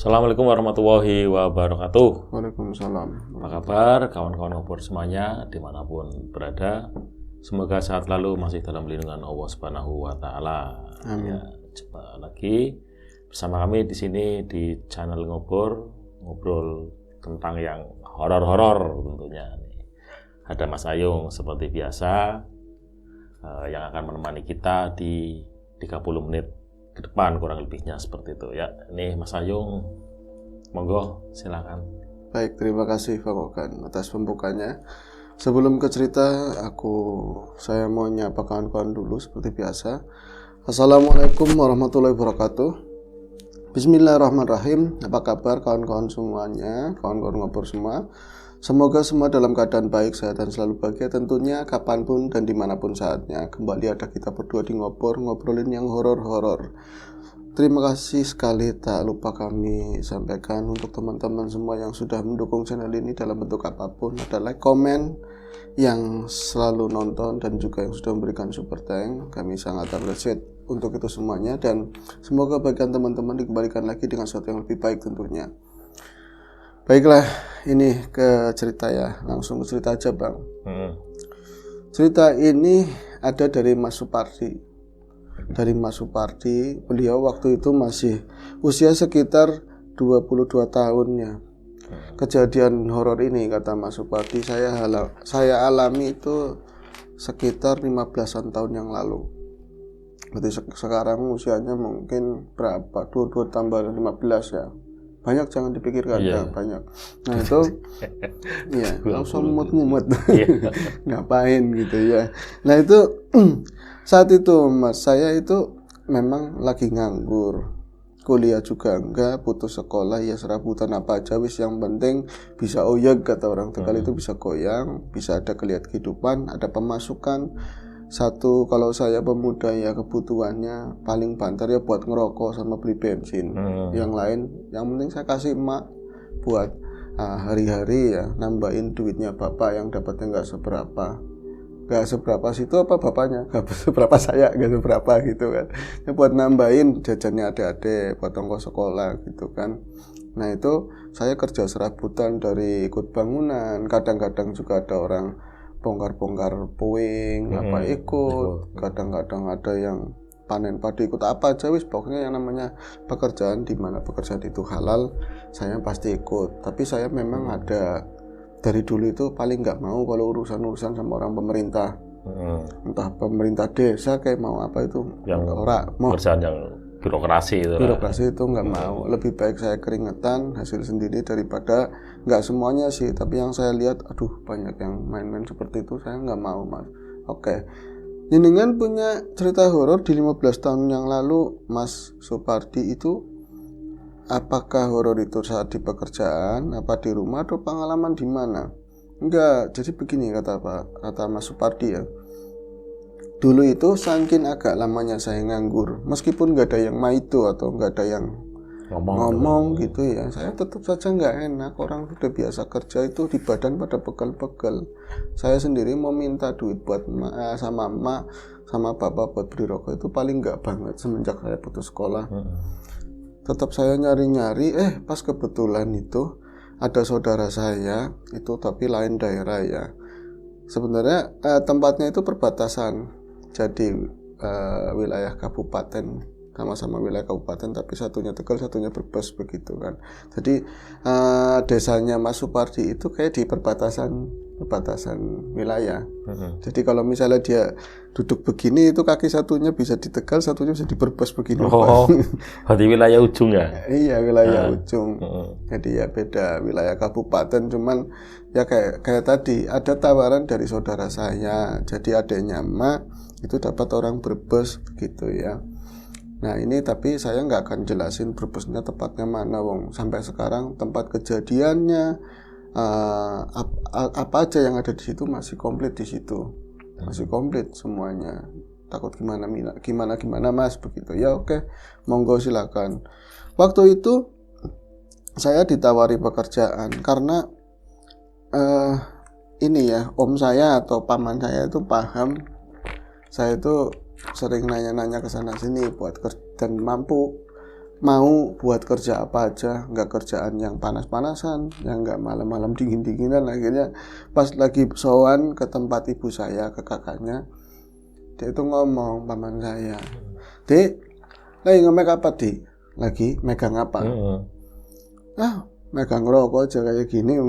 Assalamualaikum warahmatullahi wabarakatuh. Waalaikumsalam. Apa kabar kawan-kawan ngobrol semuanya dimanapun berada? Semoga sehat selalu, masih dalam lindungan Allah Subhanahu wa Ta'ala. Amin. Ya, jumpa lagi bersama kami di sini di channel ngobrol tentang yang horor-horor tentunya. Ada Mas Ayung seperti biasa yang akan menemani kita di 30 menit ke depan kurang lebihnya seperti itu ya. Ini Mas Ayung, monggo silakan. Baik, terima kasih Bang Ogan atas pembukanya. Sebelum ke cerita, saya mau nyapa kawan-kawan dulu seperti biasa. Assalamualaikum warahmatullahi wabarakatuh. Bismillahirrahmanirrahim. Apa kabar kawan-kawan semuanya, kawan-kawan ngobrol semua? Semoga semua dalam keadaan baik, sehat dan selalu bahagia tentunya kapanpun dan dimanapun saatnya. Kembali ada kita berdua di ngobrolin yang horor-horor. Terima kasih sekali, tak lupa kami sampaikan untuk teman-teman semua yang sudah mendukung channel ini dalam bentuk apapun. Ada like, komen, yang selalu nonton dan juga yang sudah memberikan super thank. Kami sangat appreciate untuk itu semuanya dan semoga bagian teman-teman dikembalikan lagi dengan sesuatu yang lebih baik tentunya. Baiklah, ini ke cerita ya. Langsung ke cerita aja Bang. Cerita ini ada dari Mas Supardi. Dari Mas Supardi, beliau waktu itu masih usia sekitar 22 tahun ya. Kejadian horor ini kata Mas Supardi saya alami itu sekitar 15-an tahun yang lalu. Berarti sekarang usianya mungkin berapa? 22 tambah 15 ya. Banyak jangan dipikirkan, ya, banyak. Nah itu, ya langsung mut-mut, ngapain gitu ya. Nah itu saat itu Mas, saya itu memang lagi nganggur, kuliah juga enggak, putus sekolah ya serabutan apa aja wis yang penting bisa oyek kata orang Tegal itu bisa goyang, bisa ada kelihatan kehidupan, ada pemasukan. Satu, kalau saya pemuda ya kebutuhannya paling banter ya buat ngerokok sama beli bensin. Yang lain, yang penting saya kasih emak buat hari-hari ya nambahin duitnya bapak yang dapatnya nggak seberapa situ apa bapaknya, nggak seberapa saya, nggak seberapa gitu kan. Ya buat nambahin jajannya adik-adik, buat ongkos sekolah gitu kan. Nah itu saya kerja serabutan dari ikut bangunan, kadang-kadang juga ada orang bongkar-bongkar puing apa ikut, kadang-kadang ada yang panen padi ikut apa aja wis, pokoknya yang namanya pekerjaan di mana pekerjaan itu halal saya pasti ikut. Tapi saya memang ada dari dulu itu paling nggak mau kalau urusan sama orang pemerintah, entah pemerintah desa kayak mau apa itu yang orang mau pekerjaan yang birokrasi itu nggak mau. Lebih baik saya keringetan hasil sendiri daripada nggak semuanya sih, tapi yang saya lihat aduh banyak yang main-main seperti itu, saya nggak mau Mas. Oke, jenengan punya cerita horor di 15 tahun yang lalu Mas Supardi itu, apakah horor itu saat di pekerjaan, apa di rumah, atau pengalaman di mana? Enggak, jadi begini kata Mas Supardi ya. Dulu itu saking agak lamanya saya nganggur, meskipun nggak ada yang maido atau nggak ada yang ngomong gitu ya, saya tetap saja nggak enak. Orang sudah biasa kerja itu di badan pada pegel-pegel. Saya sendiri mau minta duit buat sama emak sama bapak buat beli rokok itu paling nggak banget semenjak saya putus sekolah. Tetap saya nyari-nyari, pas kebetulan itu ada saudara saya itu tapi lain daerah ya. Sebenarnya tempatnya itu perbatasan. Jadi wilayah kabupaten, sama-sama wilayah kabupaten tapi satunya Tegal, satunya Brebes begitu kan. Jadi desanya Mas Supardi itu kayak di perbatasan wilayah. Jadi kalau misalnya dia duduk begini itu kaki satunya bisa di Tegal, satunya bisa di Brebes begini. Berarti wilayah ujung ya? Iya, wilayah ujung. Jadi ya beda wilayah kabupaten, cuman ya kayak tadi ada tawaran dari saudara saya. Jadi adanya emak itu dapat orang Brebes begitu ya. Nah ini tapi saya nggak akan jelasin Brebesnya tepatnya mana wong. Sampai sekarang tempat kejadiannya apa aja yang ada di situ masih komplit di situ, masih komplit semuanya. Takut gimana Mas begitu ya. Oke, monggo silakan. Waktu itu saya ditawari pekerjaan karena ini ya om saya atau paman saya itu paham saya itu sering nanya-nanya ke sana sini buat kerja dan mampu mau buat kerja apa aja, nggak kerjaan yang panas-panasan, yang nggak malam-malam dingin-dinginan. Akhirnya pas lagi sowan ke tempat ibu saya, ke kakaknya, dia itu ngomong, paman saya, "Dik, lagi ngemek apa, Dik? Lagi megang apa?" "Ah, megang rokok aja kayak gini."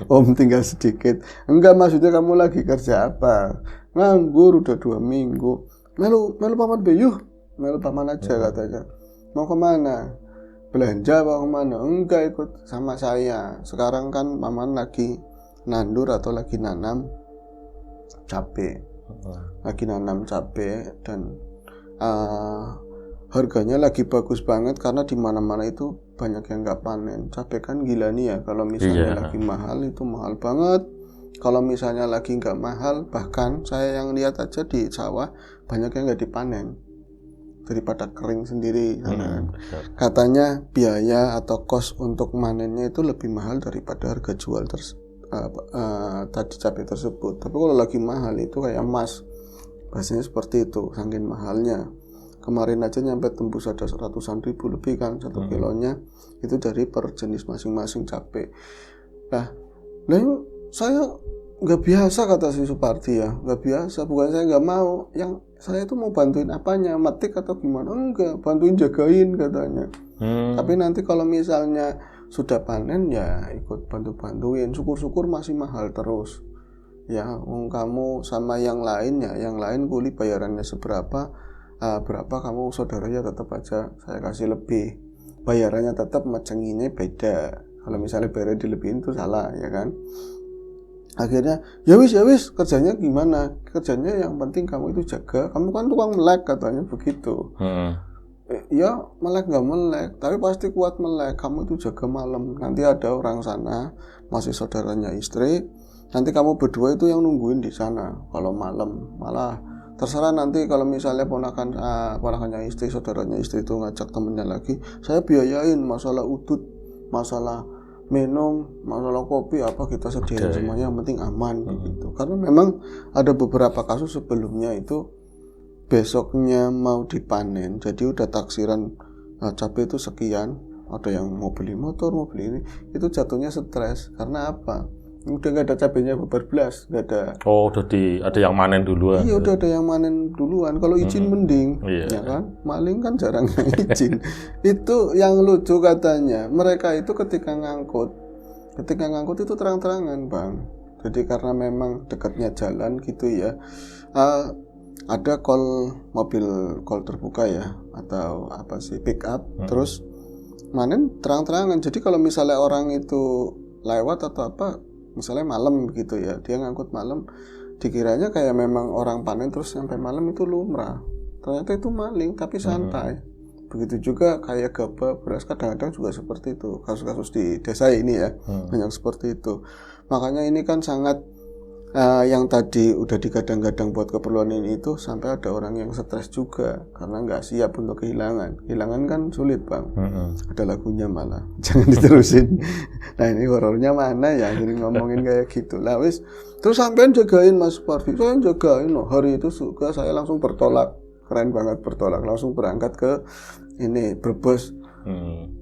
"Om, tinggal sedikit." "Enggak, maksudnya kamu lagi kerja apa?" "Nganggur udah 2 minggu." Melu paman Beyuh, melu paman aja katanya. "Mau kemana? Belanja apa kemana?" "Enggak, ikut sama saya. Sekarang kan paman lagi nandur atau lagi nanam cabe. Lagi nanam cabe dan harganya lagi bagus banget karena di mana-mana itu banyak yang nggak panen. Cabe kan gila nih ya, kalau misalnya lagi mahal itu mahal banget. Kalau misalnya lagi nggak mahal, bahkan saya yang lihat aja di sawah banyak yang nggak dipanen daripada kering sendiri. Katanya biaya atau kos untuk manennya itu lebih mahal daripada harga jual tadi cabai tersebut. Tapi kalau lagi mahal itu kayak emas, bahasanya seperti itu, saking mahalnya. Kemarin aja nyampe tembus ada ratusan ribu lebih kan 1 kilonya, itu dari per jenis masing-masing cabai. Nah saya nggak biasa, kata si Supardi ya, nggak biasa. Bukan saya nggak mau, yang saya tuh mau bantuin apanya, metik atau gimana? Enggak, bantuin jagain katanya. Tapi nanti kalau misalnya sudah panen ya ikut bantuin. Syukur-syukur masih mahal terus ya, kamu sama yang lain ya, yang lain kuli bayarannya seberapa, berapa kamu saudaranya tetap aja saya kasih lebih, bayarannya tetap, macenginnya beda. Kalau misalnya bayarnya dilebihin itu salah ya kan. Akhirnya ya wis kerjanya gimana, kerjanya yang penting kamu itu jaga, kamu kan tukang melek katanya begitu. Ya melek nggak melek tapi pasti kuat melek, kamu itu jaga malam, nanti ada orang sana masih saudaranya istri, nanti kamu berdua itu yang nungguin di sana. Kalau malam malah terserah, nanti kalau misalnya ponakannya istri, saudaranya istri itu ngajak temennya lagi, saya biayain masalah udut, masalah minum, masalah kopi apa kita sediain semuanya, yang penting aman gitu. Karena memang ada beberapa kasus sebelumnya itu besoknya mau dipanen, jadi udah taksiran cabai itu sekian, ada yang mau beli motor, mau beli ini, itu jatuhnya stres. Karena apa? Udah nggak ada cabainya belas, nggak ada. Oh, ada yang manen duluan. Iya, udah ada yang manen duluan. Kalau izin mending, ya kan? Maling kan jarang yang izin. Itu yang lucu katanya. Mereka itu ketika ngangkut itu terang-terangan, Bang. Jadi karena memang dekatnya jalan gitu ya. Ada mobil terbuka ya, atau apa sih, pick up, terus manen terang-terangan. Jadi kalau misalnya orang itu lewat atau apa, misalnya malam begitu ya, dia ngangkut malam, dikiranya kayak memang orang panen terus sampai malam itu lumrah. Ternyata itu maling tapi santai. Begitu juga kayak gabah, beras, kadang-kadang juga seperti itu. Kasus-kasus di desa ini ya, banyak seperti itu. Makanya ini kan sangat yang tadi udah digadang-gadang buat keperluan ini itu, sampai ada orang yang stres juga karena nggak siap untuk kehilangan kan sulit, Bang. Ada lagunya malah jangan diterusin. Nah ini horornya mana ya, jadi ngomongin kayak gitu lah wis. Terus sampean jagain Mas Parvi, saya jagain loh. Hari itu juga saya langsung bertolak, keren banget, bertolak langsung berangkat ke ini Brebes.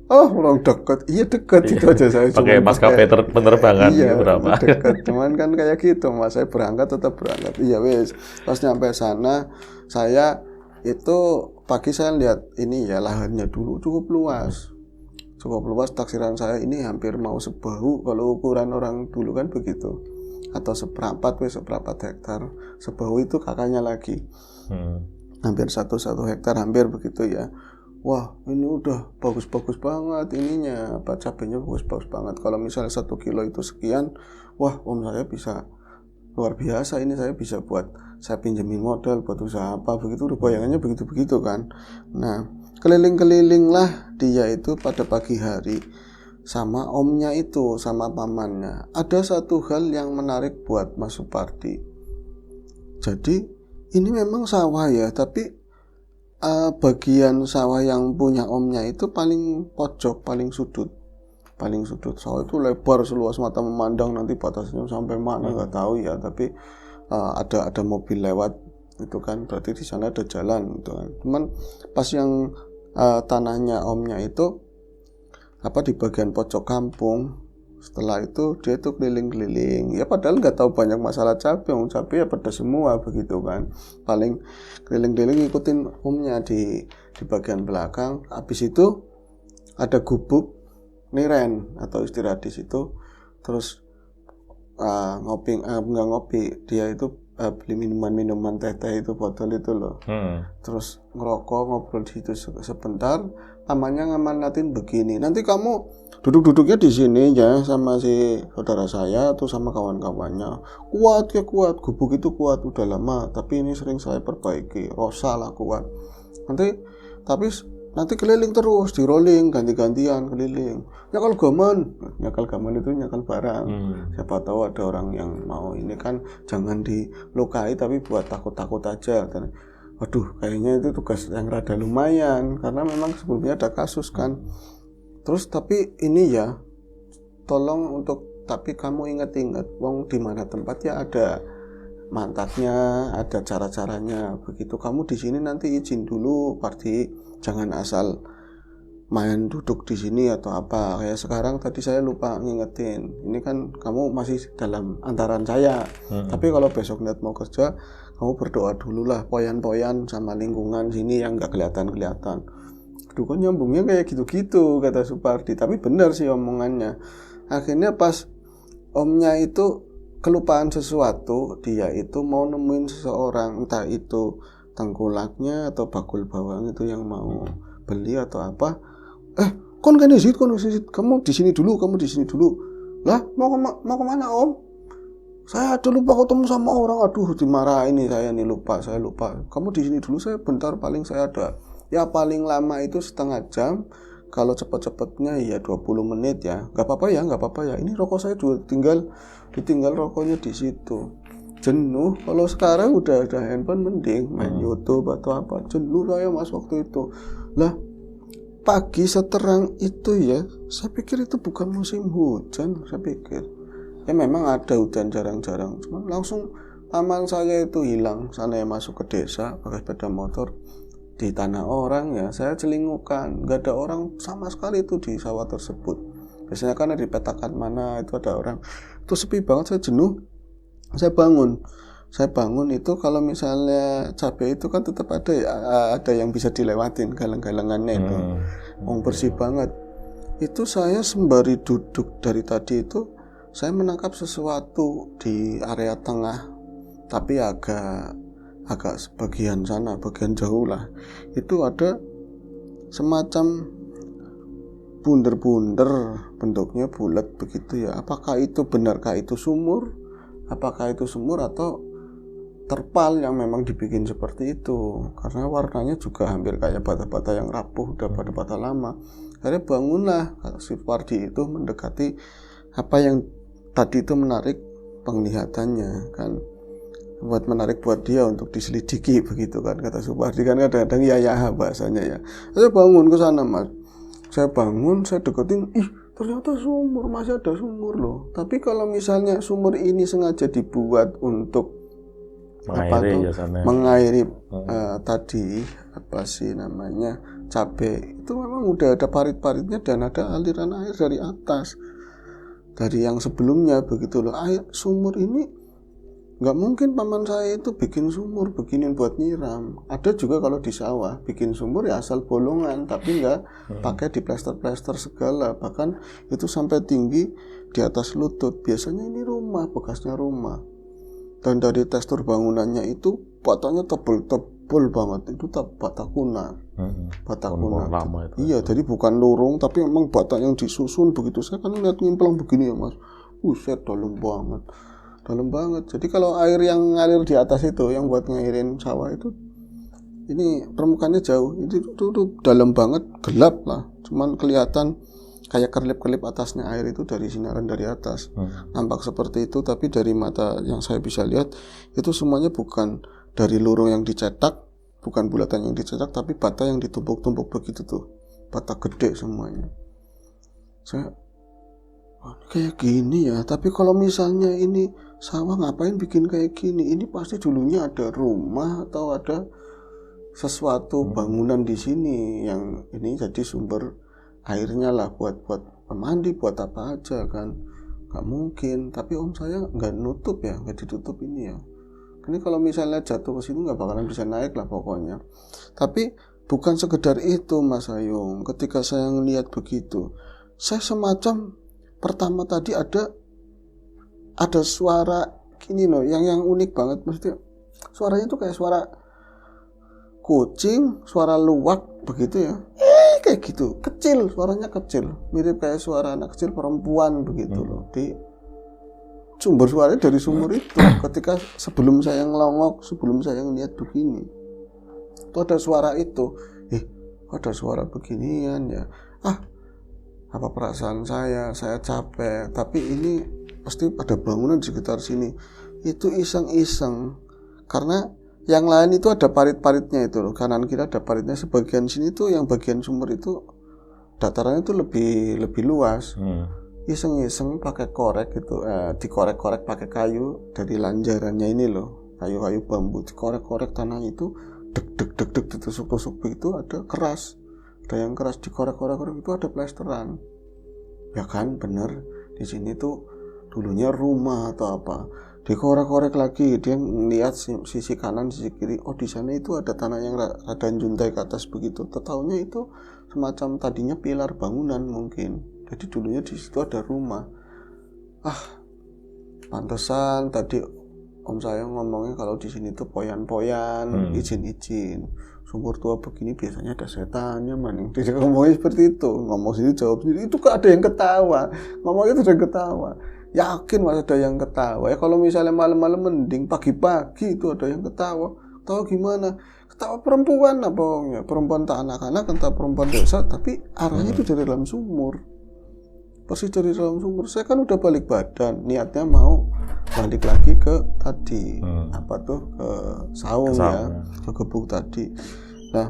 Oh, orang dekat, iya dekat itu aja saya. Pakai maskapai penerbangan iya, berapa? Dekat, cuman kan kayak gitu, Mas. Saya berangkat tetap berangkat. Iya wes. Pas nyampe sana, saya itu pagi saya lihat ini ya, lahannya dulu cukup luas. Taksiran saya ini hampir mau sebahu, kalau ukuran orang dulu kan begitu, atau seperempat hektar. Sebahu itu kakaknya lagi. Hampir satu hektar, hampir begitu ya. Wah, ini udah bagus-bagus banget ininya, cabenya bagus-bagus banget. Kalau misalnya 1 kilo itu sekian, wah, om saya bisa luar biasa, ini saya bisa saya pinjemin modal buat usaha apa, begitu, udah bayangannya begitu-begitu kan. Nah, keliling-keliling lah dia itu pada pagi hari sama omnya itu, sama pamannya. Ada satu hal yang menarik buat Mas Supardi. Jadi, ini memang sawah ya, tapi bagian sawah yang punya omnya itu paling pojok, paling sudut. Sawah itu lebar seluas mata memandang, nanti batasnya sampai mana nggak tahu ya, tapi ada mobil lewat itu kan berarti di sana ada jalan gitu kan. Cuman pas yang tanahnya omnya itu di bagian pojok kampung. Setelah itu dia itu keliling-keliling, ya padahal nggak tahu banyak masalah cabai ya pedas semua begitu kan. Paling keliling-keliling ngikutin omnya di bagian belakang. Habis itu ada gubuk niren atau istirahat di situ. Terus nggak ngopi, dia itu beli minuman teh itu botol itu loh. Terus ngerokok, ngobrol di situ sebentar. Amannya ngamanatin begini, nanti kamu duduknya di sini ya sama si saudara saya atau sama kawan-kawannya. Kuat, gubuk itu kuat udah lama, tapi ini sering saya perbaiki. Rosa lah kuat. Nanti keliling terus, di rolling, ganti-gantian keliling. Nyakal gaman itu nyakal barang. Siapa tahu ada orang yang mau ini kan, jangan dilukai tapi buat takut-takut aja. Waduh, kayaknya itu tugas yang rada lumayan karena memang sebelumnya ada kasus kan. Terus tapi ini ya, tolong tapi kamu ingat-ingat, wong di mana tempatnya ada mantaknya, ada cara-caranya. Begitu kamu di sini nanti izin dulu, Pardi, jangan asal main duduk di sini atau apa. Kayak sekarang tadi saya lupa ngingetin. Ini kan kamu masih dalam antaran saya. Tapi kalau besok niat mau kerja, kamu berdoa dulu lah, poyan-poyan sama lingkungan sini yang nggak kelihatan. Aduh, kok nyambungnya kayak gitu-gitu, kata Supardi. Tapi benar sih omongannya. Akhirnya pas omnya itu kelupaan sesuatu, dia itu mau nemuin seseorang, entah itu tengkulaknya atau bakul bawang itu yang mau beli atau apa. Kon kamu di sini dulu. Lah, mau kemana om? Saya ada lupa ketemu sama orang. Aduh, dimarahin ini saya lupa. Kamu di sini dulu, saya bentar, paling saya ada. Ya paling lama itu setengah jam. Kalau cepet-cepetnya ya 20 menit ya. Gak apa-apa ya. Ini rokok saya juga ditinggal rokoknya di situ. Jenuh. Kalau sekarang udah ada handphone mending main YouTube atau apa. Jenuh saya mas waktu itu. Lah, pagi seterang itu ya, saya pikir itu bukan musim hujan, saya pikir. Ya memang ada hujan jarang-jarang, cuma langsung paman saya itu hilang. Saya masuk ke desa pakai sepeda motor di tanah orang ya, saya celingukan, nggak ada orang sama sekali itu di sawah tersebut. Biasanya kan di petakan mana itu ada orang. Itu sepi banget, saya jenuh. Saya bangun itu kalau misalnya cabai itu kan tetap ada yang bisa dilewatin galang-galangannya itu. Bersih banget. Itu saya sembari duduk dari tadi itu, saya menangkap sesuatu di area tengah, tapi agak sebagian sana, bagian jauh lah. Itu ada semacam bunder-bunder, bentuknya bulat begitu ya. Apakah itu sumur? Apakah itu sumur atau terpal yang memang dibikin seperti itu? Karena warnanya juga hampir kayak bata-bata yang rapuh, udah bata-bata lama. Akhirnya bangunlah si Pardi itu mendekati apa yang tadi itu menarik penglihatannya kan, menarik buat dia untuk diselidiki begitu kan, kata Supardi kan kadang-kadang ya bahasanya ya. Saya bangun ke sana mas, saya deketin, ternyata sumur, masih ada sumur loh. Tapi kalau misalnya sumur ini sengaja dibuat untuk mengairi tadi apa sih namanya cabai, itu memang udah ada parit-paritnya dan ada aliran air dari atas. Dari yang sebelumnya begitu loh. Air sumur ini nggak mungkin paman saya itu bikin sumur beginin buat nyiram. Ada juga kalau di sawah bikin sumur ya asal bolongan, tapi nggak pakai di plester segala. Bahkan itu sampai tinggi di atas lutut. Biasanya ini bekasnya rumah. Dan dari tekstur bangunannya itu batanya tebel banget. Itu bata kuna. Bata kuna. Iya, jadi bukan lurung tapi memang bata yang disusun begitu. Saya kan lihat nyimplang begini ya mas. Buset, dalam banget. Jadi kalau air yang ngalir di atas itu yang buat ngairin sawah itu, ini permukaannya jauh. Itu dalam banget, gelap lah. Cuman kelihatan kayak kelip-kelip atasnya air itu dari sinaran dari atas. Nampak seperti itu, tapi dari mata yang saya bisa lihat itu semuanya bukan dari lurung yang dicetak, bukan bulatan yang dicetak, tapi bata yang ditumpuk-tumpuk begitu tuh. Bata gede semuanya. Saya kayak gini ya, tapi kalau misalnya ini sawah ngapain bikin kayak gini? Ini pasti dulunya ada rumah atau ada sesuatu bangunan di sini yang ini jadi sumber airnya lah buat mandi, buat apa aja kan, nggak mungkin. Tapi om saya nggak nutup ya, nggak ditutup ini ya. Ini kalau misalnya jatuh ke situ nggak bakalan bisa naik lah pokoknya. Tapi bukan sekedar itu Mas Ayung. Ketika saya ngelihat begitu, saya semacam pertama tadi ada suara gini loh, yang unik banget. Maksudnya suaranya tuh kayak suara kucing, suara luwak begitu ya. Kayak gitu, kecil, suaranya kecil, mirip kayak suara anak kecil perempuan begitu loh. Di sumber suaranya dari sumur itu. Ketika sebelum saya ngelongok, sebelum saya ngeliat begini, itu ada suara itu. Ada suara beginian ya. Apa perasaan saya capek, tapi ini pasti ada bangunan di sekitar sini. Itu iseng-iseng. Karena yang lain itu ada parit-paritnya itu loh. Kanan kiri ada paritnya. Sebagian sini tuh yang bagian sumur itu datarannya tuh lebih luas. Iseng-iseng pakai korek gitu, dikorek-korek pakai kayu dari lanjarannya ini loh, kayu-kayu bambu, dikorek-korek tanah itu, deg ditusuk-tusuk begitu, ada yang keras dikorek-korek itu ada plesteran, ya kan, bener di sini tuh dulunya rumah atau apa, dikorek-korek lagi, dia ngeliat sisi kanan sisi kiri, oh di sana itu ada tanah yang rada juntai ke atas begitu, taunya itu semacam tadinya pilar bangunan mungkin. Jadi dulunya di situ ada rumah. Pantesan tadi om saya ngomongnya kalau di sini tuh poyan-poyan, izin-izin. Sumur tua begini biasanya ada setannya, maning. Dia ngomongnya seperti itu, ngomong sini jawab sini. Itu kok ada yang ketawa. Ngomongnya tuh ada yang ketawa. Yakin mas ada yang ketawa. Ya kalau misalnya malam-malam mending, pagi-pagi itu ada yang ketawa. Tahu gimana? Ketawa perempuan apa ya? Perempuan tak anak-anak, entah perempuan desa, tapi arahnya itu dari dalam sumur. Persis dari dalam sumur. Saya kan udah balik badan, niatnya mau balik lagi ke tadi, ke saung ya, ke gebuk tadi. Nah,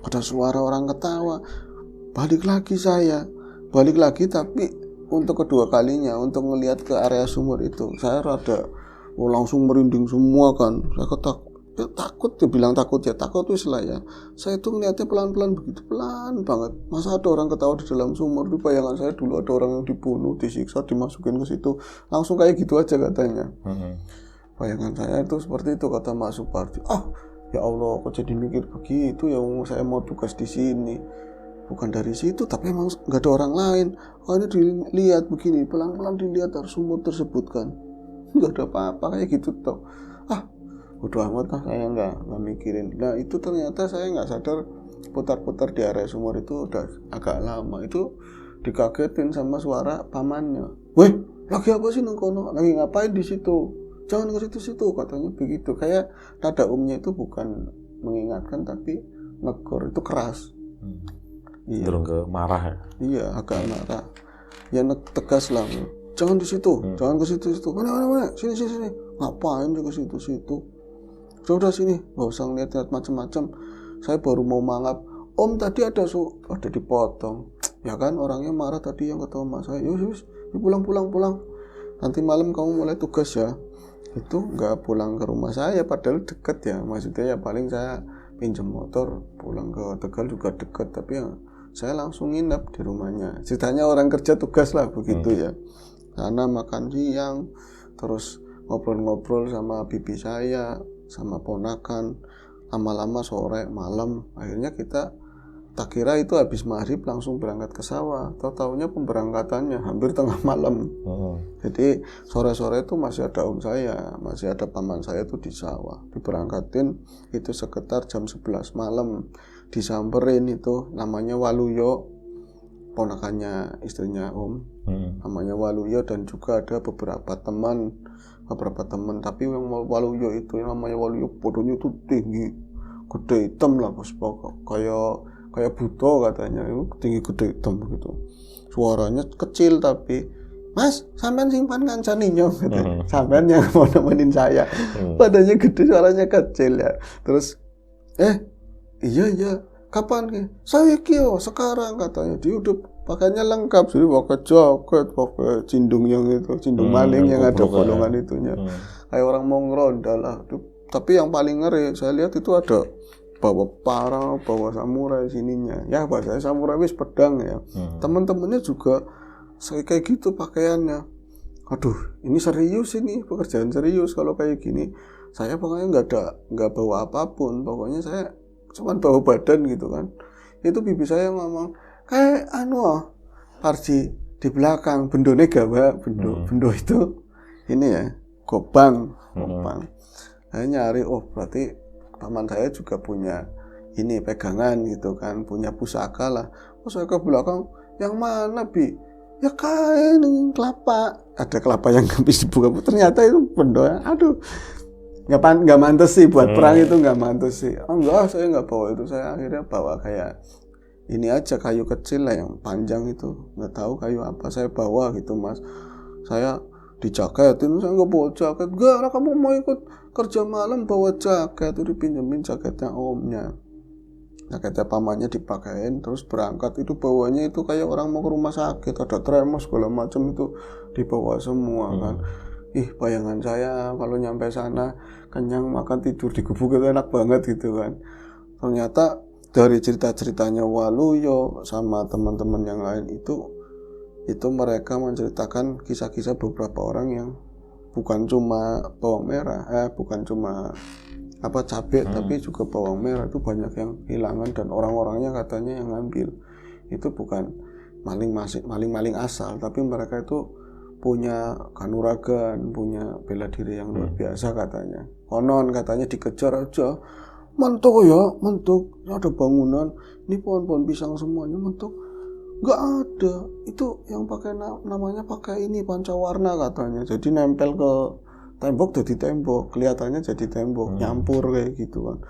ada suara orang ketawa. Balik lagi tapi untuk kedua kalinya, untuk ngelihat ke area sumur itu, saya langsung merinding semua kan. Saya takut, dia bilang takut wis lah ya. Saya tuh ngeliatnya pelan-pelan begitu, pelan banget. Masa ada orang ketawa di dalam sumur? Di bayangan saya dulu ada orang yang dibunuh, disiksa, dimasukin ke situ, langsung kayak gitu aja katanya. Bayangan saya itu seperti itu, kata Mas Supardi. Ya Allah, kok jadi mikir begitu ya, saya mau tugas di sini. Bukan dari situ, tapi emang nggak ada orang lain. Ini dilihat begini, pelan-pelan dilihat sumur tersebut kan, nggak ada apa-apa kayak gitu toh. Udah amat lah, saya nggak mikirin. Nah itu ternyata saya nggak sadar putar-putar di area sumur itu udah agak lama. Itu dikagetin sama suara pamannya. Weh, lagi apa sih nongkono? Lagi ngapain di situ? Jangan ke situ katanya begitu. Kayak nada umnya itu bukan mengingatkan tapi negor, itu keras. Cenderung ke marah ya? Iya, agak marah. Ya tegas lah. Jangan di situ, jangan ke situ. Mana? Sini. Ngapain juga situ? Sudah sini, nggak usah ngeliat macam-macam. Saya baru mau mangap. Om tadi ada dipotong. Ya kan, orangnya marah tadi yang ketawa mas saya. Yus, pulang. Nanti malam kamu mulai tugas ya. Itu nggak pulang ke rumah saya, padahal deket ya. Maksudnya ya paling saya pinjam motor pulang ke Tegal juga deket. Tapi ya saya langsung nginep di rumahnya. Ceritanya orang kerja tugas lah begitu ya. Karena makan siang, terus ngobrol-ngobrol sama bibi saya, sama ponakan, lama-lama sore malam, akhirnya tak kira itu habis maghrib langsung berangkat ke sawah. Tahu-taunya pemberangkatannya hampir tengah malam. Jadi sore-sore itu masih ada om saya, masih ada paman saya itu di sawah. Diberangkatin itu sekitar jam 11 malam. Disamperin itu namanya Waluyo, ponakannya istrinya om, namanya Waluyo, dan juga ada beberapa teman, tapi yang Waluyo itu yang namanya Waluyo bodohnya itu tinggi, gede, hitam lah bos, kayak buto katanya, itu tinggi, gede, hitam begitu. Suaranya kecil tapi, mas, sampean simpan kancaninyo, sampean yang mau nemenin saya, badannya gede, suaranya kecil ya. Terus, iya, kapan? Saya kio sekarang katanya. Dia udah pakainya lengkap, jadi pakai jaket, pakai cindung yang itu, cindung maling yang ada bolongan itunya. Kayak orang mau ngeronda lah. Tapi yang paling ngeri saya lihat itu ada bawa parang, bawa samurai sininya. Ya bahasa samurai wis pedang ya. Teman-temannya juga kayak gitu pakaiannya. Aduh, ini serius ini, pekerjaan serius kalau kayak gini. Saya pokoknya nggak bawa apapun. Pokoknya saya cuma bawa badan gitu kan. Itu bibi saya ngomong, kayak Parji di belakang bendone gawa, bendo itu ini ya, gopang. Saya nyari, berarti paman saya juga punya ini pegangan gitu kan, punya pusaka lah. Saya ke belakang, yang mana Bi? Ya kain kelapa, ada kelapa yang habis dibuka, ternyata itu bendo. Aduh, nggak mantes sih buat perang itu, nggak mantes sih. Enggak, saya nggak bawa itu. Saya akhirnya bawa kayak ini aja, kayu kecil lah yang panjang itu, nggak tahu kayu apa saya bawa gitu Mas. Saya dijaketin, saya nggak bawa jaket. Gara kamu mau ikut kerja malam bawa jaket, itu dipinjemin jaketnya omnya, jaketnya pamannya dipakein, terus berangkat. Itu bawanya itu kayak orang mau ke rumah sakit, ada tremor segala macam itu dibawa semua kan. Bayangan saya kalau nyampe sana kenyang, makan, tidur di gubuk itu enak banget gitu kan. Ternyata dari cerita-ceritanya Waluyo sama teman-teman yang lain itu mereka menceritakan kisah-kisah beberapa orang yang bukan cuma bawang merah, bukan cuma cabai, tapi juga bawang merah itu banyak yang hilangan, dan orang-orangnya katanya yang ngambil itu bukan maling asal, tapi mereka itu punya kanuragan, punya bela diri yang luar biasa katanya. Konon katanya dikejar aja, mentok ada bangunan, ini pohon-pohon pisang semuanya mentok, nggak ada. Itu yang pakai namanya pakai ini pancawarna katanya, jadi nempel ke tembok jadi tembok, kelihatannya jadi tembok, nyampur kayak gitu kan.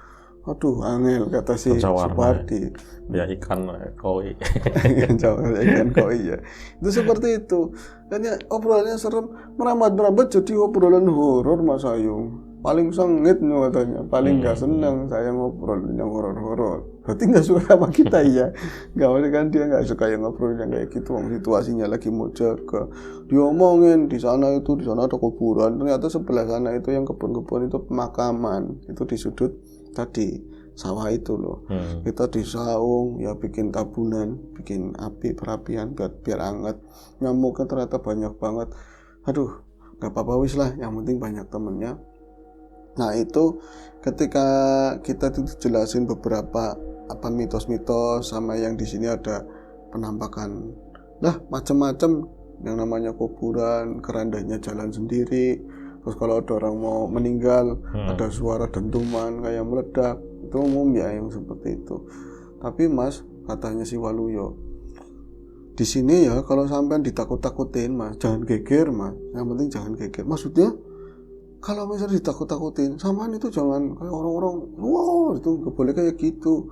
Aduh, angel kata si Supardi. Ya ikan koi. Ikan koi ya. Itu seperti itu. Dan ya obrolannya serem, merambat jadi obrolan horor Mas Ayung. Paling sengit nih katanya, paling nggak seneng saya ngobrol yang horor-horor. Berarti nggak suka sama kita ya? Nggak, kan dia nggak suka yang ngobrol yang kayak gitu. Situasinya lagi mau jaga, diomongin di sana ada kuburan. Ternyata sebelah sana itu yang kebun-kebun itu pemakaman. Itu di sudut tadi sawah itu loh. Kita di saung ya, bikin tabunan, bikin api perapian biar anget. Nyamuknya ternyata banyak banget. Aduh, nggak apa-apa wis lah, yang penting banyak temennya. Nah itu ketika kita jelasin beberapa mitos-mitos, sama yang di sini ada penampakan macam-macam yang namanya kuburan, kerandanya jalan sendiri. Terus kalau ada orang mau meninggal, ada suara dentuman kayak meledak, itu umum ya yang seperti itu. Tapi Mas, katanya si Waluyo, di sini ya kalau sampean ditakut-takutin Mas, jangan geger Mas. Yang penting jangan geger. Maksudnya kalau misalnya ditakut-takutin, samaan itu jangan kayak orang-orang, itu nggak boleh kayak gitu.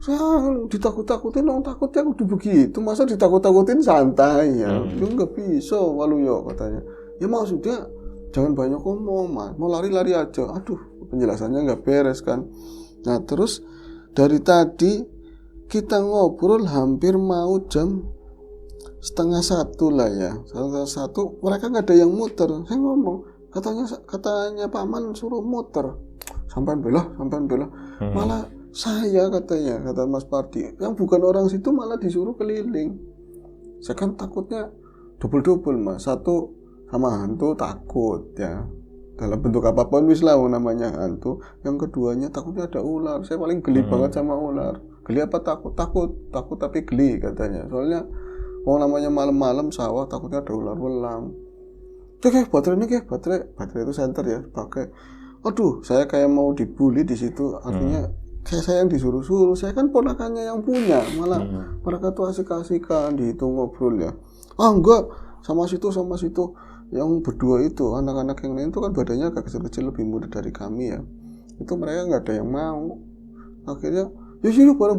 Saya ditakut-takutin, orang takutnya udah begitu, masa ditakut-takutin santai ya? Itu nggak bisa Waluyo katanya. Ya maksudnya jangan banyak ngomong Mas, mau lari-lari aja. Aduh, penjelasannya nggak beres kan. Nah terus dari tadi kita ngobrol hampir mau jam 12:30 lah ya. 12:30 mereka nggak ada yang muter. Saya ngomong, katanya paman suruh muter, sampai bela. Malah saya kata Mas Pardi yang bukan orang situ malah disuruh keliling. Saya kan takutnya double Mas. Satu, sama hantu takut ya, dalam bentuk apapun wis lah namanya hantu. Yang keduanya takutnya ada ular. Saya paling geli banget sama ular. Geli apa takut tapi geli katanya. Soalnya namanya malam-malam sawah, takutnya ada ular welang. Baterai itu senter ya pakai. Aduh, saya kayak mau dibully di situ. Artinya kayak saya yang disuruh-suruh. Saya kan ponakannya yang punya, malah mereka tuh asik-asikan dihitung ngobrol ya. Enggak, sama situ yang berdua itu, anak-anak yang lain itu kan badannya agak kecil-kecil, lebih muda dari kami ya. Itu mereka nggak ada yang mau. Akhirnya ya sini bareng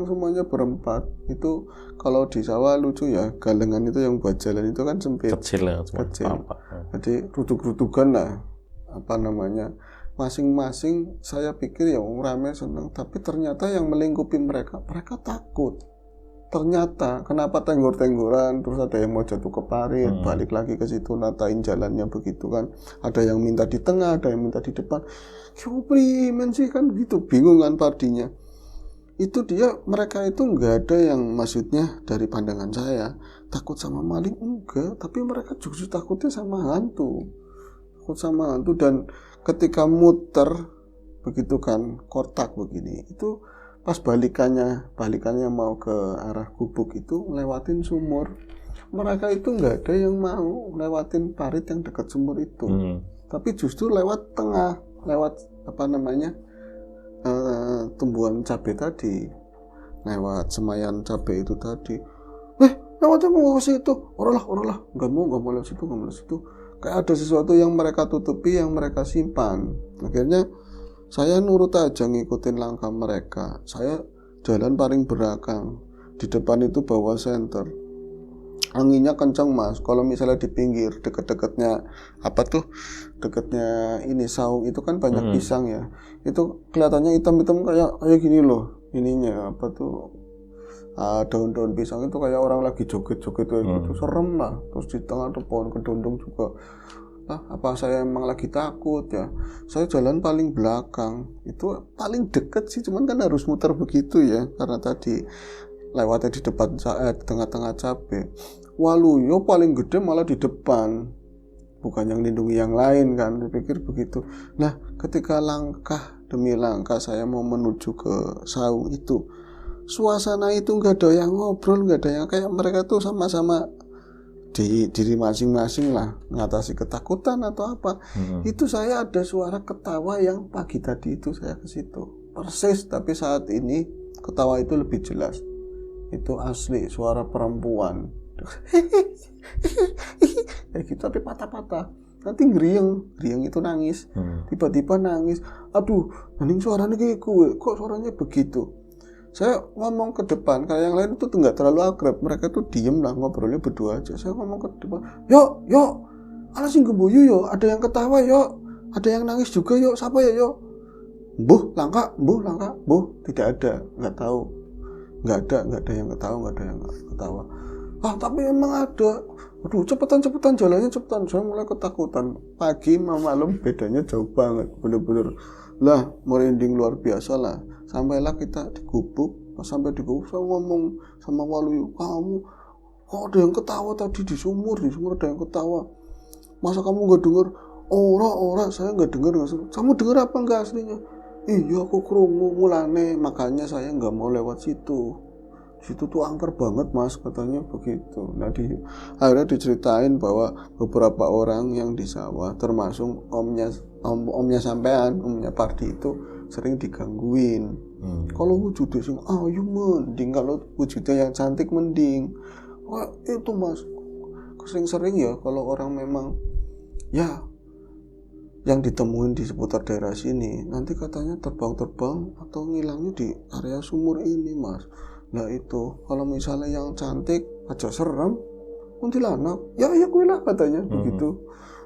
semuanya berempat. Itu kalau di sawah lucu ya, galengan itu yang buat jalan itu kan sempit, kecil. Jadi ruduk-rudukan lah, masing-masing. Saya pikir ya rame seneng, tapi ternyata yang melingkupi mereka takut. ternyata kenapa tenggor-tenggoran, terus ada yang mau jatuh ke parit, balik lagi ke situ natain jalannya begitu kan, ada yang minta di tengah, ada yang minta di depan. Primen sih kan gitu, bingung kan partinya. Itu mereka itu nggak ada yang maksudnya dari pandangan saya takut sama maling, enggak, tapi mereka justru takutnya sama hantu, takut sama hantu. Dan ketika muter begitu kan kotak begini, itu pas balikannya mau ke arah gubuk itu lewatin sumur. Mereka itu nggak ada yang mau lewatin parit yang dekat sumur itu, tapi justru lewat tengah, lewat tumbuhan cabai tadi, lewat semayan cabai itu tadi. Lewatnya mau ke situ, oralah, nggak mau lewat situ, kayak ada sesuatu yang mereka tutupi, yang mereka simpan. Akhirnya saya nurut aja ngikutin langkah mereka. Saya jalan paling belakang. Di depan itu bawa senter. Anginnya kencang mas. Kalau misalnya di pinggir deket-deketnya deketnya ini saung itu kan banyak pisang ya. Itu kelihatannya hitam-hitam kayak gini loh. Ininya daun-daun pisang itu kayak orang lagi joget-joget kayak gitu. Serem lah. Terus di tengah ada pohon kedondong juga. Apa saya emang lagi takut ya? Saya jalan paling belakang, itu paling deket sih, cuman kan harus muter begitu ya, karena tadi lewatnya di depan tengah-tengah cabe. Waluyo paling gede malah di depan, bukan yang lindungi yang lain kan, saya pikir begitu. Nah, ketika langkah demi langkah saya mau menuju ke saung itu, suasana itu nggak ada yang ngobrol, nggak ada yang kayak mereka tuh sama-sama di diri masing-masing lah mengatasi ketakutan atau apa. Itu saya ada suara ketawa yang pagi tadi itu saya ke situ persis, tapi saat ini ketawa itu lebih jelas. Itu asli suara perempuan kayak gitu, tapi patah-patah. Nanti ngeriang itu nangis, tiba-tiba nangis. Aduh, mending suaranya kayak gue, kok suaranya begitu. Saya ngomong ke depan, kayak yang lain itu nggak terlalu akrab, mereka tuh diem lah, ngobrolnya berdua aja. Saya ngomong ke depan, yuk, ala sing gemboyu yo, ada yang ketawa yo, ada yang nangis juga yo, siapa ya yo? Mbuh langka, tidak ada, nggak tahu, nggak ada yang ketawa. Tapi emang ada. Aduh, cepetan jalannya cepetan. Saya mulai ketakutan. Pagi sama malam bedanya jauh banget, bener-bener lah, merinding luar biasa lah. Sampailah kita di gubuk. Pas sampai di gubuk saya ngomong sama Waluyo, kamu kok ada yang ketawa tadi di sumur ada yang ketawa. Masa kamu nggak dengar? Ora, saya nggak dengar. Kamu dengar apa nggak aslinya? Iya, aku krungu mulane, makanya saya nggak mau lewat situ. Situ tuh angker banget mas, katanya begitu. Nah, akhirnya diceritain bahwa beberapa orang yang di sawah, termasuk omnya sampean, omnya Pardi itu sering digangguin. Kalau wujudnya sing ayu mending, kalau wujudnya yang cantik mending. Itu mas, sering-sering ya kalau orang memang ya yang ditemuin di seputar daerah sini, nanti katanya terbang atau ngilangnya di area sumur ini mas. Nah itu kalau misalnya yang cantik aja serem, kuntilanak ya gue lah katanya begitu.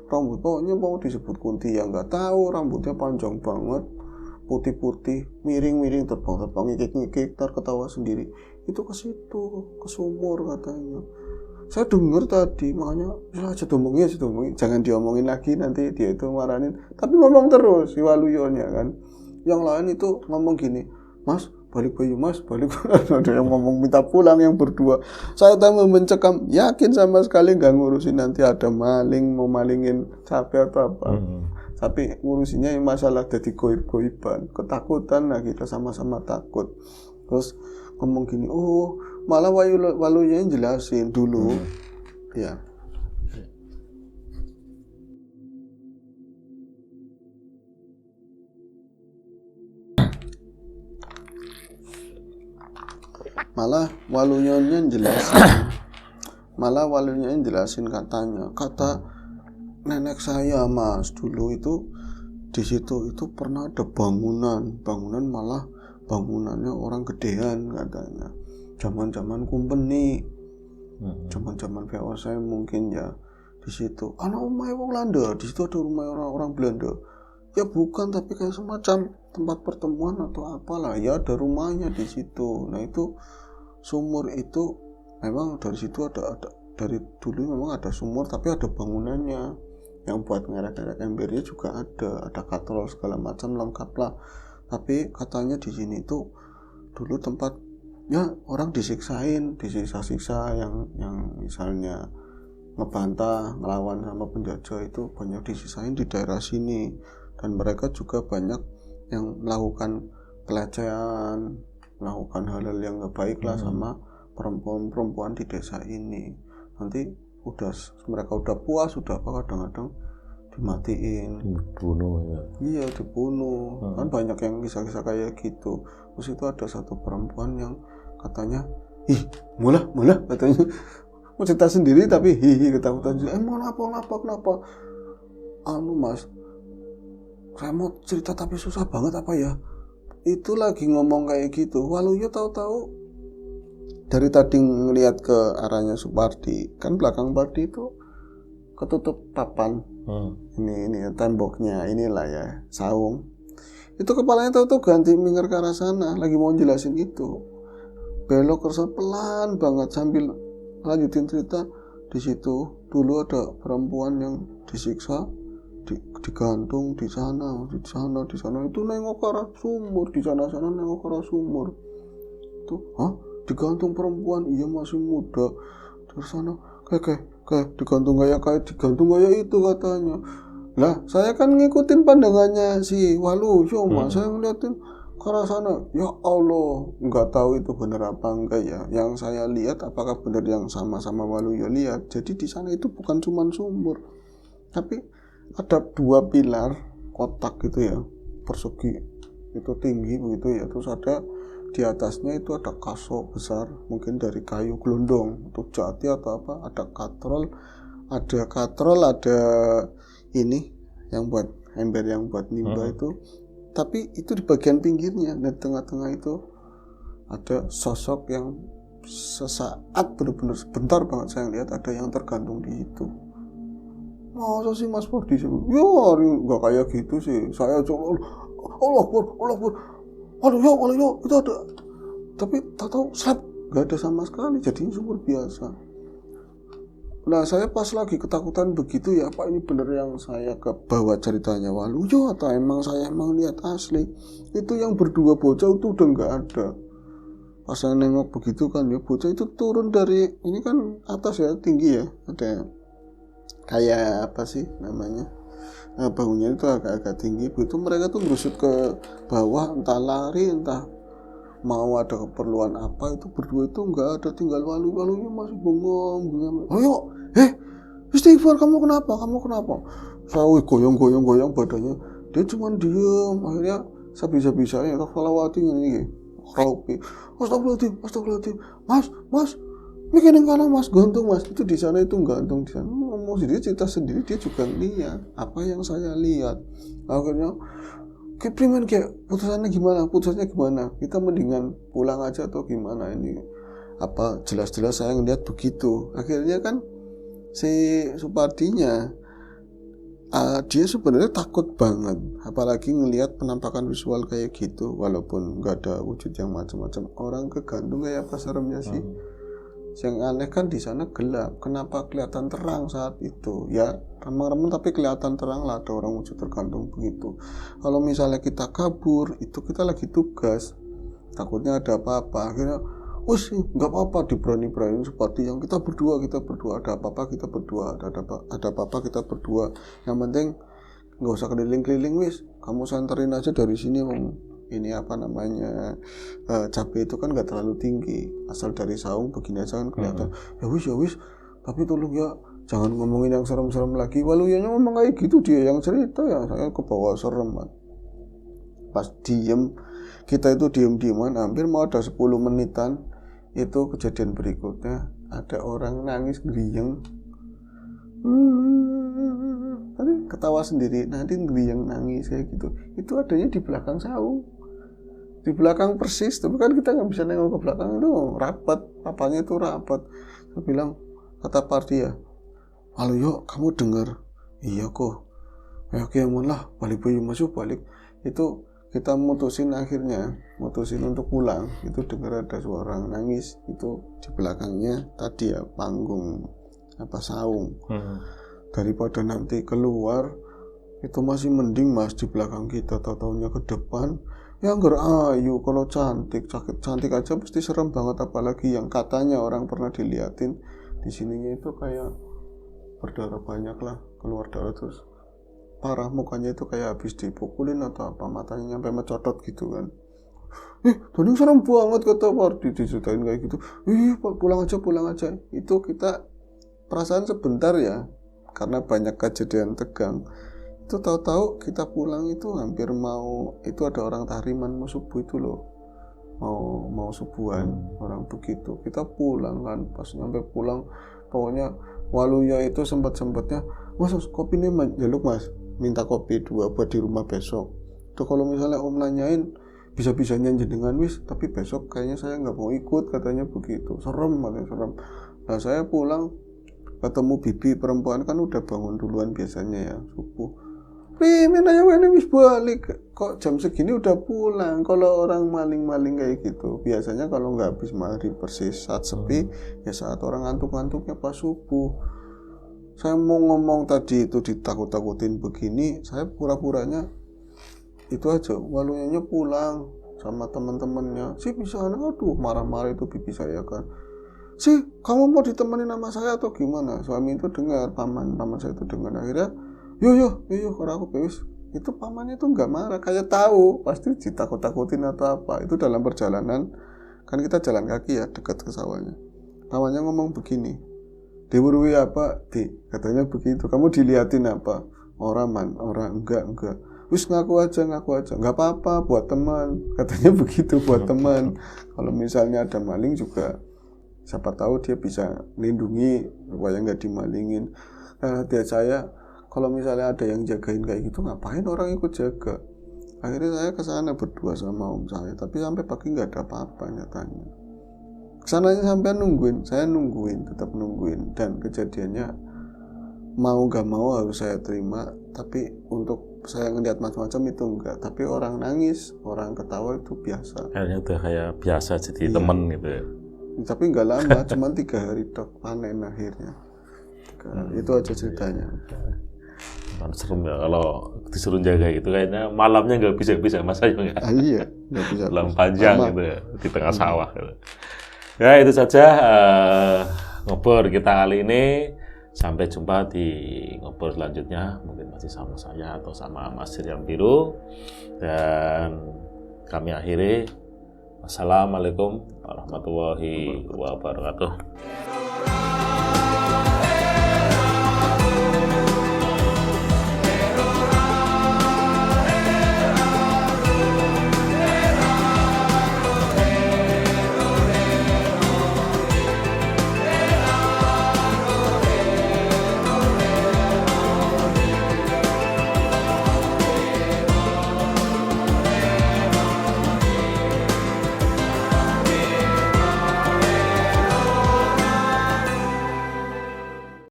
Rambut pokoknya mau disebut kunti ya nggak tahu, rambutnya panjang banget, putih-putih, miring-miring, terbang ngikik-ngikik, terketawa sendiri. Itu ke situ, ke sumur katanya. Saya dengar tadi, makanya aja diomongin, jangan diomongin lagi, nanti dia itu marahin. Tapi ngomong terus si Waluyonya kan. Yang lain itu ngomong gini, mas balik bayu mas, balik. Ada yang ngomong minta pulang yang berdua. Saya tambah mencekam, yakin sama sekali nggak ngurusin nanti ada maling, mau malingin sapi atau apa. Tapi ngurusinnya yang masalah jadi goib-goiban, ketakutan. Nah kita sama-sama takut. Terus ngomong gini, malah Waluyonya jelasin dulu ya. Malah Waluyonya jelasin katanya, kata nenek saya mas dulu itu di situ itu pernah ada bangunan malah bangunannya orang gedean katanya, zaman kumpeni, zaman VOC mungkin ya. Di situ anak rumah wong Belanda, di situ ada rumah orang Belanda ya, bukan, tapi kayak semacam tempat pertemuan atau apalah ya, ada rumahnya di situ. Nah itu sumur itu memang dari situ ada dari dulu memang ada sumur, tapi ada bangunannya yang buat ngerek-ngerek embernya juga ada katrol segala macam lengkap lah. Tapi katanya di sini tuh dulu tempat ya orang disiksa-siksa yang misalnya ngebantah, ngelawan sama penjajah itu banyak disisain di daerah sini. Dan mereka juga banyak yang melakukan pelecehan, melakukan hal-hal yang gak baik lah sama perempuan-perempuan di desa ini. Nanti mereka udah puas, udah apa, kadang-kadang dimatiin, dibunuh ya. Iya, dibunuh. Kan banyak yang kisah-kisah kayak gitu. Terus itu ada satu perempuan yang katanya, malah katanya mau cerita sendiri tapi ketakutan. Emang kenapa? Mas, saya mau cerita tapi susah banget apa ya? Itu lagi ngomong kayak gitu. Waluyo tahu-tahu dari tadi ngelihat ke arahnya Supardi, kan belakang Pardi itu ketutup papan. Ini temboknya inilah ya, saung. Itu kepalanya tahu-tahu ganti minggir ke arah sana, lagi mau jelasin itu. Belok ke pelan banget sambil lanjutin cerita. Di situ dulu ada perempuan yang disiksa, digantung di sana itu nengok ke arah sumur, di sana nengok ke arah sumur. Tuh, digantung perempuan, iya masih muda. Terus sana kayak digantung kayak itu katanya. Lah, saya kan ngikutin pandangannya si Waluyo, Mas. Saya ngeliatin ke arah sana. Ya Allah, nggak tahu itu benar apa enggak ya. Yang saya lihat apakah benar yang sama-sama Waluyo lihat. Jadi di sana itu bukan cuma sumur, tapi ada 2 pilar kotak gitu ya, persegi itu tinggi begitu ya. Terus ada di atasnya itu ada kaso besar, mungkin dari kayu gelondong untuk jati atau apa. Ada katrol, ada ini yang buat ember, yang buat nimba itu. Tapi itu di bagian pinggirnya, dan tengah-tengah itu ada sosok yang sesaat benar-benar sebentar banget saya lihat ada yang tergantung di situ. Masa sih Mas Pardi? Ya nggak kayak gitu sih. Saya coba Allah Akbar. Waluyo itu ada. Tapi tahu slap nggak ada sama sekali. Jadinya sumur biasa. Nah, saya pas lagi ketakutan begitu ya, apa ini bener yang saya kebawa ceritanya Waluyo atau saya emang lihat asli? Itu yang berdua bocah itu udah nggak ada. Pas saya nengok begitu kan ya, bocah itu turun dari ini kan atas ya, tinggi ya, ada kayak apa sih namanya, bangunnya itu agak-agak tinggi. Begitu mereka tuh berusut ke bawah, entah lari entah mau ada keperluan apa, itu berdua itu nggak ada, tinggal Waluyo masih bengong. Ayo, istighfar, kamu kenapa? Saya goyang badannya, dia cuma diem. Akhirnya saya bisa-bisanya salawati ini Ropi, astagfirullahaladzim, mas mikirin kanan mas, gantung mas. Itu di sana itu gantung di sana, ngomong sendiri, cerita sendiri, dia juga lihat apa yang saya lihat. Akhirnya Primen kayak putusannya gimana, kita mendingan pulang aja atau gimana ini, apa jelas-jelas saya ngeliat begitu. Akhirnya kan si Supardinya dia sebenarnya takut banget, apalagi ngelihat penampakan visual kayak gitu, walaupun nggak ada wujud yang macam-macam. Orang kegantung kayak apa seremnya sih. Yang aneh kan di sana gelap, kenapa kelihatan terang saat itu? Ya remang-remang tapi kelihatan terang lah, ada orang wujud tergantung begitu. Kalau misalnya kita kabur, itu kita lagi tugas, takutnya ada apa-apa. Akhirnya nggak apa-apa, diberani-berani seperti yang kita berdua, ada apa-apa kita berdua, ada apa-apa kita berdua. Yang penting nggak usah keliling-keliling, kamu santerin aja dari sini. Ini apa namanya, cabai itu kan nggak terlalu tinggi, asal dari saung begini aja kan kelihatan. Ya wis, tapi tolong ya jangan ngomongin yang serem-serem lagi. Waluyonya ngomong kayak gitu, dia yang cerita, ya saya kebawa serem. Pas kita itu diem-dieman hampir mau ada 10 menitan. Itu kejadian berikutnya, ada orang nangis geriyeng, tapi ketawa sendiri, nanti geriyeng nangis kayak gitu. Itu adanya di belakang saung, di belakang persis, tapi kan kita nggak bisa nengok ke belakang, itu rapat, papanya itu rapat. Saya bilang, kata Pardi ya, Waluyo kamu dengar? Iya kok. Oke, aman lah, balik. Itu kita mutusin untuk pulang. Itu dengar ada suara nangis itu di belakangnya tadi ya, panggung saung. Daripada nanti keluar itu masih mending Mas di belakang kita, tahu-taunya ke depan ya nggak ayu. Kalau cantik aja pasti serem banget, apalagi yang katanya orang pernah diliatin di sininya itu kayak berdarah banyak lah, keluar darah terus parah, mukanya itu kayak habis dipukulin atau apa, matanya sampai mencotot gitu kan. Tadi serem banget kata Wardi, diceritain kayak gitu. Pulang aja. Itu kita perasaan sebentar ya, karena banyak kejadian tegang. Itu tahu-tahu kita pulang itu hampir itu ada orang tahriman mau subuh itu loh, mau subuhan orang begitu. Kita pulang kan, pas nyampe pulang pokoknya Waluya itu sempatnya, Mas kopi nih jaluk Mas, minta kopi 2 buat di rumah besok. Tuh kalau misalnya Om nanyain bisa-bisanya jenengan wis, tapi besok kayaknya saya nggak mau ikut, katanya begitu. Serem. Nah saya pulang ketemu bibi perempuan kan udah bangun duluan biasanya ya subuh. Wis balik kok jam segini udah pulang. Kalau orang maling kayak gitu biasanya kalau nggak habis maghrib persis saat sepi ya saat orang ngantuk-ngantuknya pas subuh. Saya mau ngomong tadi itu ditakut-takutin begini, saya pura-puranya itu aja, Waluyanya pulang sama teman-temannya. Bisa aduh marah-marah itu bibi saya kan. Kamu mau ditemenin sama saya atau gimana? Suami itu dengar, paman saya itu dengar, akhirnya yo kalau aku bewis. Itu pamannya tuh nggak marah, kayak tahu pasti ditakut-takutin atau apa. Itu dalam perjalanan kan kita jalan kaki ya dekat ke sawahnya. Pamannya ngomong begini, diwurui apa katanya begitu, kamu diliatin apa? Orang enggak, wis ngaku aja, nggak apa-apa buat teman, katanya begitu, buat teman. Kalau misalnya ada maling juga siapa tahu dia bisa lindungi supaya nggak dimalingin. Dia saya kalau misalnya ada yang jagain kayak gitu, ngapain orang ikut jaga? Akhirnya saya kesana berdua sama om saya, tapi sampai pagi nggak ada apa-apa nyatanya. Kesananya sampai saya nungguin, tetap nungguin, dan kejadiannya mau nggak mau harus saya terima. Tapi untuk saya ngeliat macam-macam itu enggak, tapi orang nangis, orang ketawa itu biasa. Kayaknya udah kayak biasa jadi temen gitu ya. Tapi nggak lama, cuma 3 hari dok panen akhirnya. Itu aja ceritanya. Kan serem ya kalau disuruh jaga gitu, kayaknya malamnya nggak bisa Mas Ayu ya. Iya, nggak bisa. Malam panjang gitu ya, di tengah sawah gitu. Ya itu saja ngobrol kita kali ini. Sampai jumpa di ngobrol selanjutnya, mungkin masih sama saya atau sama Mas Riam Biru. Dan kami akhiri. Wassalamualaikum warahmatullahi wabarakatuh.